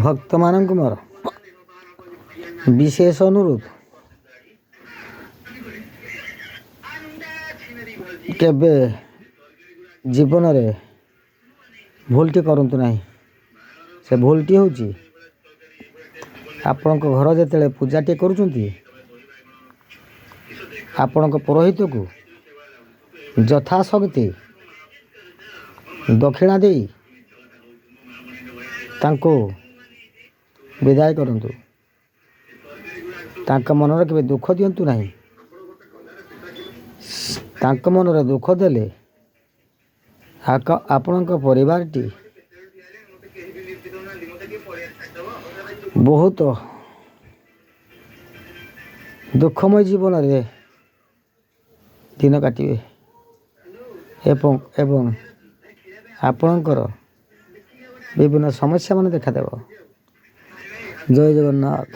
ଭକ୍ତମାନଙ୍କୁ ମୋର ବିଶେଷ ଅନୁରୋଧ, କେବେ ଜୀବନରେ ଭୁଲଟି କରନ୍ତୁ ନାହିଁ। ସେ ଭୁଲଟି ହେଉଛି ଆପଣଙ୍କ ଘର ଯେତେବେଳେ ପୂଜାଟିଏ କରୁଛନ୍ତି, ଆପଣଙ୍କ ପୁରୋହିତକୁ ଯଥାଶକ୍ତି ଦକ୍ଷିଣା ଦେଇ ତାଙ୍କୁ ବିଦାୟ କରନ୍ତୁ। ତାଙ୍କ ମନରେ କେବେ ଦୁଃଖ ଦିଅନ୍ତୁ ନାହିଁ। ତାଙ୍କ ମନରେ ଦୁଃଖ ଦେଲେ ଆପଣଙ୍କ ପରିବାରଟି ବହୁତ ଦୁଃଖମୟ ଜୀବନରେ ଦିନ କାଟିବେ ଏବଂ ଆପଣଙ୍କର ବିଭିନ୍ନ ସମସ୍ୟା ମାନ ଦେଖାଦେବ। ଜୟ ଜଗନ୍ନାଥ।